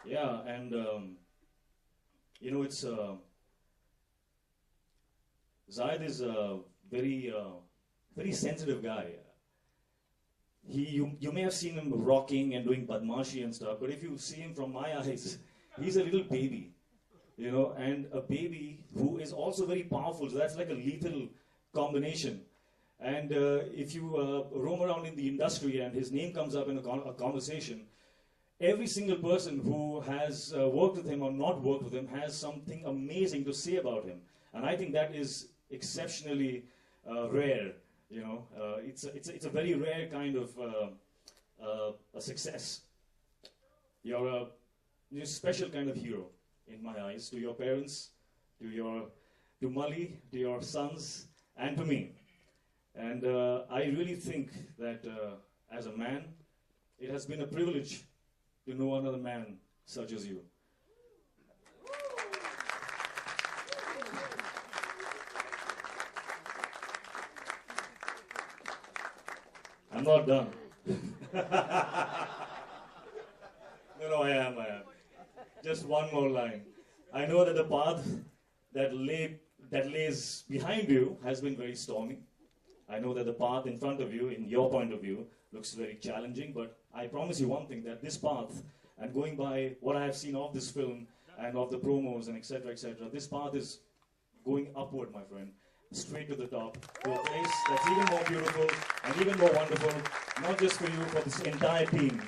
Yeah, and it's Zayed is a very sensitive guy. You may have seen him rocking and doing badmashi and stuff, but if you see him from my eyes, he's a little baby, and a baby who is also very powerful. So that's like a lethal combination. And if you roam around in the industry and his name comes up in a conversation, every single person who has worked with him or not worked with him has something amazing to say about him. And I think that is exceptionally rare. It's a very rare kind of a success. You're a special kind of hero in my eyes, to your parents, to Mali, to your sons, and to me. And I really think that as a man, it has been a privilege to know another man such as you. I'm not done. No, I am. Just one more line. I know that the path that lays behind you has been very stormy. I know that the path in front of you, in your point of view, looks very challenging, but I promise you one thing, that this path, and going by what I have seen of this film and of the promos and etc., this path is going upward, my friend, straight to the top, to a place that's even more beautiful and even more wonderful, not just for you, for this entire team.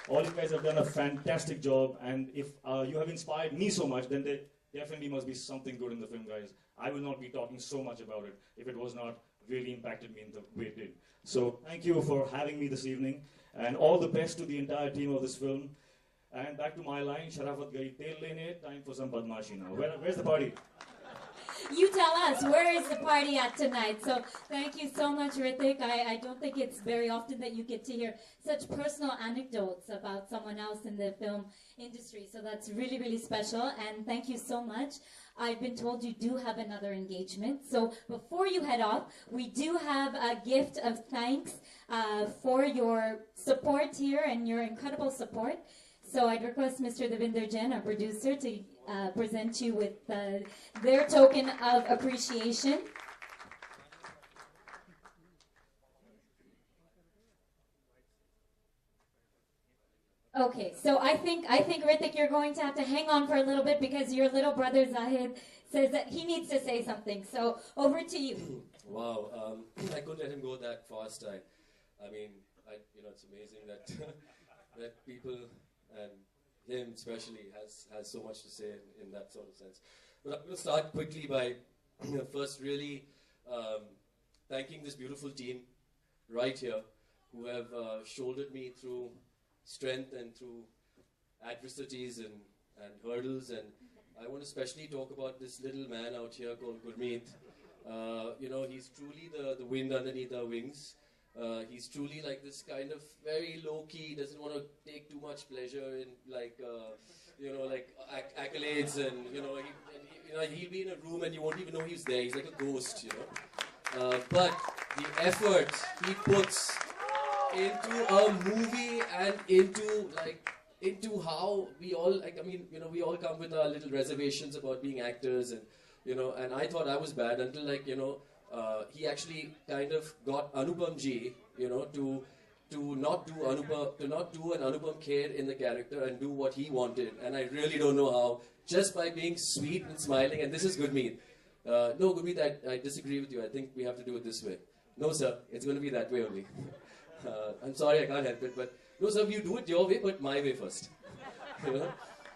All you guys have done a fantastic job, and if you have inspired me so much, then there definitely must be something good in the film, guys. I will not be talking so much about it if it was not really impacted me in the way it did. So thank you for having me this evening, and all the best to the entire team of this film. And back to my line, Sharafat Gai Tel Lene, time for some badmashi now. Where's the party? You tell us, where is the party at tonight? So thank you so much, Hrithik. I don't think it's very often that you get to hear such personal anecdotes about someone else in the film industry. So that's really, really special. And thank you so much. I've been told you do have another engagement. So before you head off, we do have a gift of thanks for your support here and your incredible support. So I'd request Mr. Devinder Jain, our producer, to present you with their token of appreciation. Okay, so I think Hrithik, you're going to have to hang on for a little bit because your little brother Zahid says that he needs to say something. So over to you. Wow, I couldn't let him go that fast. I mean, it's amazing that that people and him especially has so much to say in that sort of sense. But I'm going to start quickly by first really thanking this beautiful team right here who have shouldered me through strength and through adversities and hurdles. And I want to especially talk about this little man out here called Gurmeet. He's truly the wind underneath our wings. He's truly like this kind of very low-key, doesn't want to take too much pleasure in accolades, and he'll be in a room and you won't even know he's there. He's like a ghost, but the effort he puts into a movie and into how we all we all come with our little reservations about being actors, and and I thought I was bad until he actually kind of got Anupam Ji, to not do an Anupam Kher in the character and do what he wanted. And I really don't know how, just by being sweet and smiling. And this is Gurmeet. No, Gurmeet, I disagree with you. I think we have to do it this way. No, sir, it's going to be that way only. I'm sorry, I can't help it. But no, sir, you do it your way, but my way first.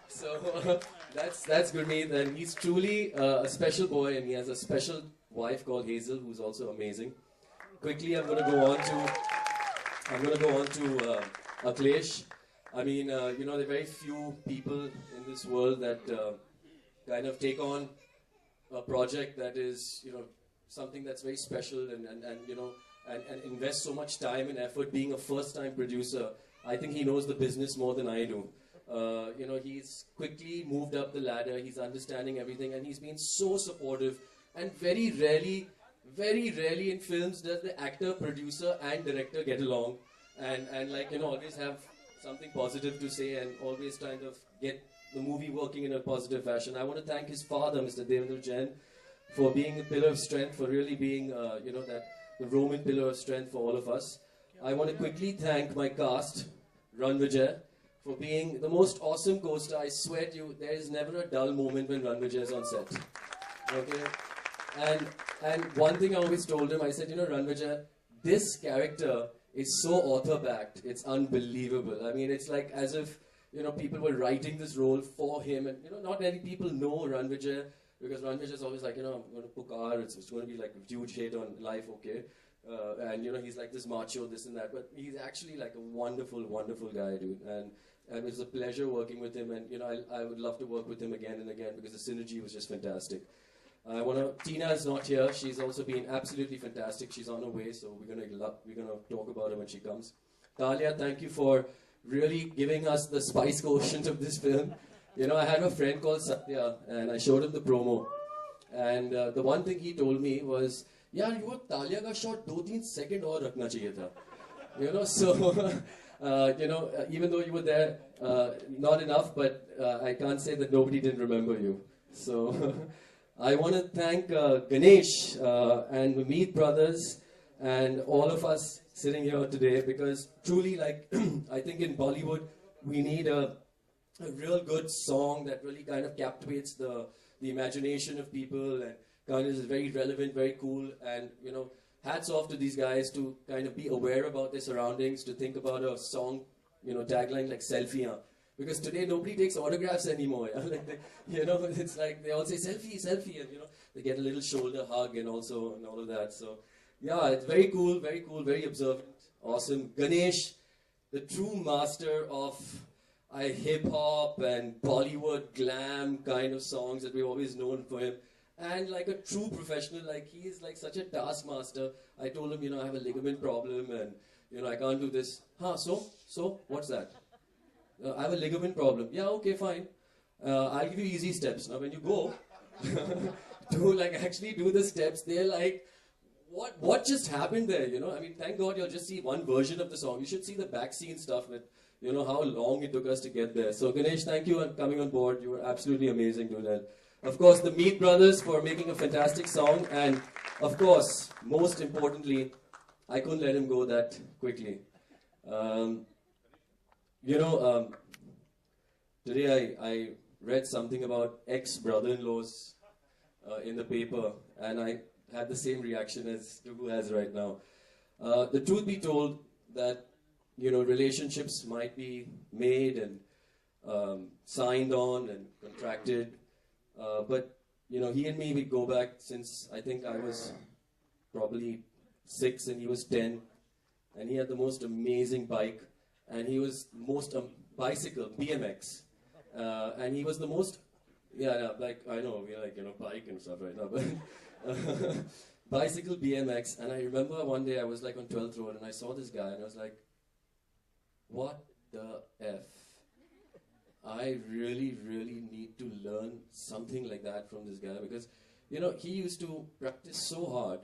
So that's Gurmeet, and he's truly a special boy, and he has a special wife called Hazel, who's also amazing. Quickly, I'm going to go on to Akhilesh. I mean, there are very few people in this world that kind of take on a project that is, something that's very special and invest so much time and effort. Being a first-time producer, I think he knows the business more than I do. He's quickly moved up the ladder. He's understanding everything, and he's been so supportive. And very rarely in films does the actor, producer, and director get along and always have something positive to say and always kind of get the movie working in a positive fashion. I want to thank his father, Mr. Devendra Jain, for being a pillar of strength, for really being, that the Roman pillar of strength for all of us. I want to quickly thank my cast, Ranvijay, for being the most awesome co-star. I swear to you, there is never a dull moment when Ranvijay is on set. Okay? And one thing I always told him, I said, Ranvijay, this character is so author-backed. It's unbelievable. I mean, it's like as if, people were writing this role for him. And, not many people know Ranvijay, because Ranvijay is always like, I'm going to pukar, it's going to be like a huge hit on life, okay? And, he's like this macho, this and that. But he's actually like a wonderful, wonderful guy, dude. And it was a pleasure working with him. And, I would love to work with him again and again because the synergy was just fantastic. Tina is not here. She's also been absolutely fantastic. She's on her way, so we're gonna talk about her when she comes. Talia, thank you for really giving us the spice quotient of this film. I had a friend called Satya, and I showed him the promo. And the one thing he told me was, "Yaar, you Talia ka shot 2-3 seconds aur rakhna chahiye tha." So, even though you were there, not enough, but I can't say that nobody didn't remember you. So. I want to thank Ganesh and the Meet brothers and all of us sitting here today, because truly, like, I think in Bollywood, we need a real good song that really kind of captivates the imagination of people and kind of is very relevant, very cool. And, hats off to these guys to kind of be aware about their surroundings, to think about a song, tagline like selfie. Because today nobody takes autographs anymore. Like it's like they all say selfie, selfie, and they get a little shoulder hug and all of that. So yeah, it's very cool, very observant, awesome. Ganesh, the true master of hip hop and Bollywood glam kind of songs that we've always known for him, and like a true professional. Like he's like such a taskmaster. I told him, I have a ligament problem and I can't do this. So what's that? I have a ligament problem. Yeah, okay, fine. I'll give you easy steps. Now, when you go, actually do the steps, they're like, what just happened there, I mean, thank God you'll just see one version of the song. You should see the backscene stuff with, how long it took us to get there. So, Ganesh, thank you for coming on board. You were absolutely amazing doing that. Of course, the Meet brothers for making a fantastic song. And, of course, most importantly, I couldn't let him go that quickly. Today I read something about ex-brother-in-laws in the paper, and I had the same reaction as Tugu has right now. The truth be told, that relationships might be made and signed on and contracted, but he and me, we go back since I think I was probably 6 and he was 10, and he had the most amazing bike. And he was most bicycle, BMX, and he was the most, I know, we're like, bike and stuff right now, but bicycle, BMX, and I remember one day I was like on 12th Road and I saw this guy and I was like, what the F? I really, really need to learn something like that from this guy, because, he used to practice so hard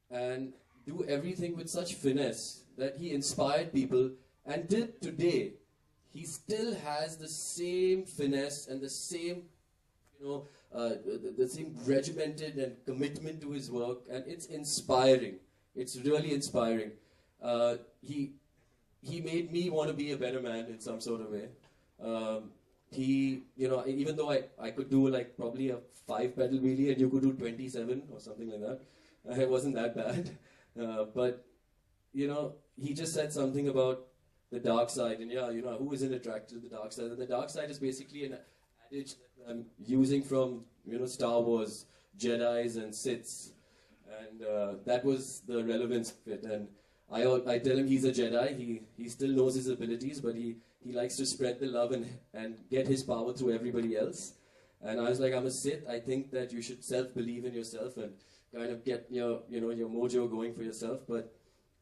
and do everything with such finesse that he inspired people. And till today, he still has the same finesse and the same, the same regimented and commitment to his work, and it's inspiring. It's really inspiring. He made me want to be a better man in some sort of way. Even though I could do like probably a 5-pedal wheelie and you could do 27 or something like that, it wasn't that bad. But he just said something about the dark side, and who isn't attracted to the dark side? And the dark side is basically an adage that I'm using from Star Wars, Jedis and Siths, and that was the relevance of it. And I tell him he's a Jedi. He still knows his abilities, but he likes to spread the love and get his power through everybody else. And I was like, I'm a Sith. I think that you should self-believe in yourself and kind of get your mojo going for yourself. But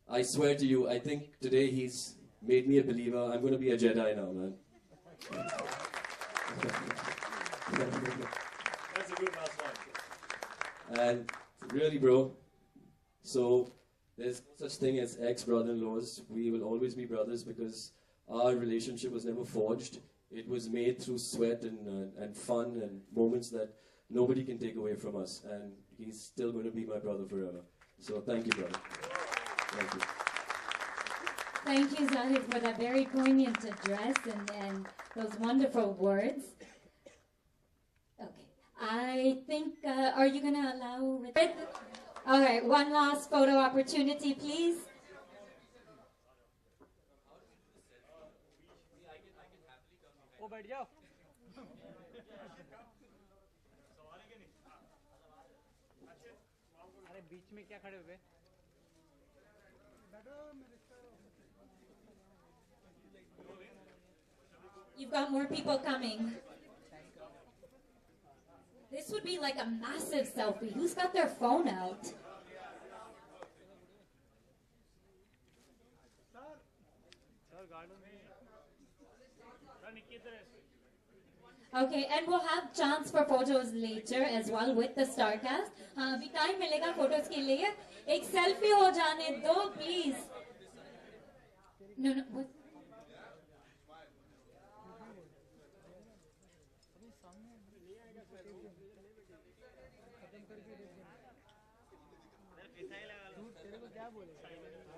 I swear to you, I think today he's made me a believer. I'm going to be a Jedi now, man. That's a good last one. And really, bro, so there's such thing as ex-brother-in-laws. We will always be brothers because our relationship was never forged. It was made through sweat and fun and moments that nobody can take away from us. And he's still going to be my brother forever. So thank you, brother. Thank you. Thank you, Zahid, for that very poignant address and those wonderful words. Okay, I think, are you going to allow Hrithik? All right, one last photo opportunity, please. वो बैठ जाओ अरे बीच में क्या खड़े हुए You've got more people coming. This would be like a massive selfie. Who's got their phone out? Okay, and we'll have chance for photos later as well with the Starcast. हाँ अभी time मिलेगा photos के लिए. एक selfie हो जाने दो, please. No, no. What? तेरे को क्या बोले